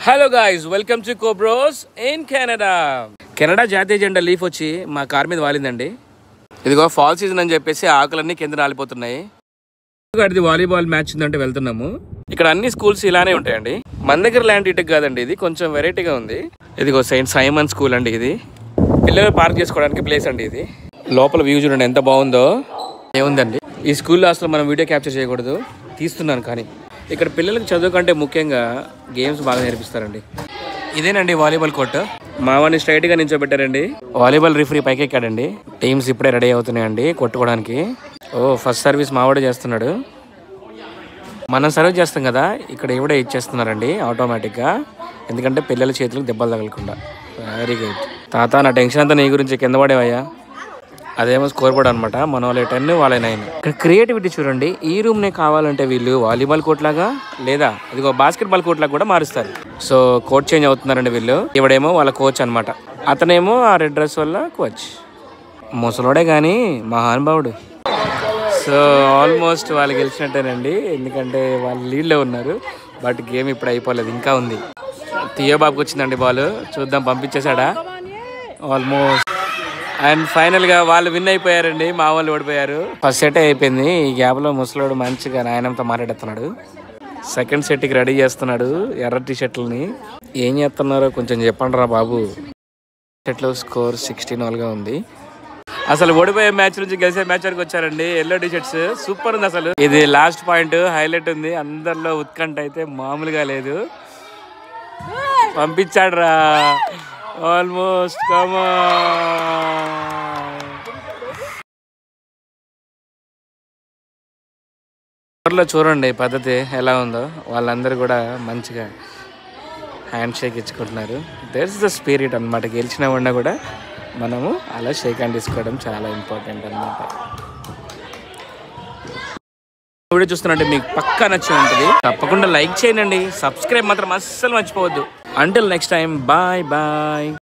Hello guys, welcome to Cobros in Canada. Canada జాతీయ జెండా leaf వచ్చి మా కార్ మీద వాలిందండి. ఇదిగో ఫాల్ సీజన్ అని చెప్పేసి ఆకులన్నీ కింద రాలిపోతున్నాయి. అది వాలీబాల్ మ్యాచ్ ఉందంటే వెళ్తున్నాము. ఇక్కడ అన్ని స్కూల్స్ ఇలానే ఉంటాయండి. మన దగ్గర ల్యాండ్ ఇటుకు కాదండి, ఇది కొంచెం వెరైటీగా ఉంది. ఇదిగో సెయింట్ సైమన్ స్కూల్ అండి. ఇది పిల్లలు పార్క్ చేసుకోవడానికి ప్లేస్ అండి. ఇది లోపల వ్యూ చూడండి ఎంత బాగుందో. ఏముందండి ఈ స్కూల్లో అసలు మనం వీడియో క్యాప్చర్ చేయకూడదు, తీస్తున్నాను. కానీ ఇక్కడ పిల్లలకు చదువు కంటే ముఖ్యంగా గేమ్స్ బాగా నేర్పిస్తారండి. ఇదేనండి వాలీబాల్ కోర్టు. మావాడిని స్ట్రైట్గా నించోబెట్టారండి. వాలీబాల్ రిఫరీ పైకి ఎక్కాడండి. టీమ్స్ ఇప్పుడే రెడీ అవుతున్నాయండి కొట్టుకోవడానికి. ఫస్ట్ సర్వీస్ మావాడే చేస్తున్నాడు. మనం సర్వ్ చేస్తాం కదా, ఇక్కడ ఇవిడే ఇచ్చేస్తున్నారండి ఆటోమేటిక్గా, ఎందుకంటే పిల్లల చేతులకు దెబ్బలు తగలకుండా. వెరీ గుడ్ తాత, నా టెన్షన్ అంతా నీ గురించి, కింద పడేవయ్యా. అదేమో స్కోర్ బోర్డ్ అనమాట, మన వాళ్ళ 10 వాళ్ళ 9. ఇక్కడ క్రియేటివిటీ చూడండి. ఈ రూమ్ నే కావాలంటే వీళ్ళు వాలీబాల్ కోర్ట్ లాగా, లేదా ఇదిగో బాస్కెట్బాల్ కోర్ట్ లాగా కూడా మారుస్తారు. సో కోచ్ చేంజ్ అవుతున్నారండి వీళ్ళు. ఇవిడేమో వాళ్ళ కోచ్ అనమాట, అతనేమో ఆ రెడ్ డ్రెస్ వల్ల కోచ్. ముసలోడే కానీ మహానుభావుడు. సో ఆల్మోస్ట్ వాళ్ళు గెలిచినట్టేనండి, ఎందుకంటే వాళ్ళు లీడ్లో ఉన్నారు. బట్ గేమ్ ఇప్పుడు అయిపోలేదు, ఇంకా ఉంది. తియో బాబుకి వచ్చిందండి బాల్, చూద్దాం పంపించేశాడా. ఆల్మోస్ట్ అండ్ ఫైనల్గా వాళ్ళు విన్ అయిపోయారండి. మా వాళ్ళు ఓడిపోయారు. ఫస్ట్ సెట్ అయిపోయింది. ఈ గ్యాప్లో ముసలోడు మంచిగా నాయనంతో మాట్లాడుతున్నాడు. సెకండ్ సెట్కి రెడీ చేస్తున్నాడు ఎర్ర టీ షర్ట్లని. ఏం చేస్తున్నారో కొంచెం చెప్పండి రా బాబు. సెట్లో స్కోర్ 16-గా ఉంది. అసలు ఓడిపోయే మ్యాచ్ నుంచి గెలిచే మ్యాచ్ వరకు వచ్చారండి. ఎల్లో టీ షర్ట్స్ సూపర్ ఉంది. అసలు ఇది లాస్ట్ పాయింట్, హైలైట్ ఉంది. అందరిలో ఉత్కంఠ అయితే మామూలుగా లేదు. పంపించాడు రా ఆల్మోస్ట్. ఊర్లో చూడండి పద్ధతి ఎలా ఉందో. వాళ్ళందరూ కూడా మంచిగా హ్యాండ్ షేక్ ఇచ్చుకుంటున్నారు. దేట్స్ ద స్పిరిట్ అనమాట. గెలిచిన ఉన్నా కూడా మనము అలా షేక్ హ్యాండ్ తీసుకోవడం చాలా ఇంపార్టెంట్ అనమాట. వీడియో చూస్తున్నట్టు మీకు పక్కా నచ్చి ఉంటుంది. తప్పకుండా లైక్ చేయండి, సబ్స్క్రైబ్ మాత్రం అస్సలు మర్చిపోవద్దు. Until next time, bye bye.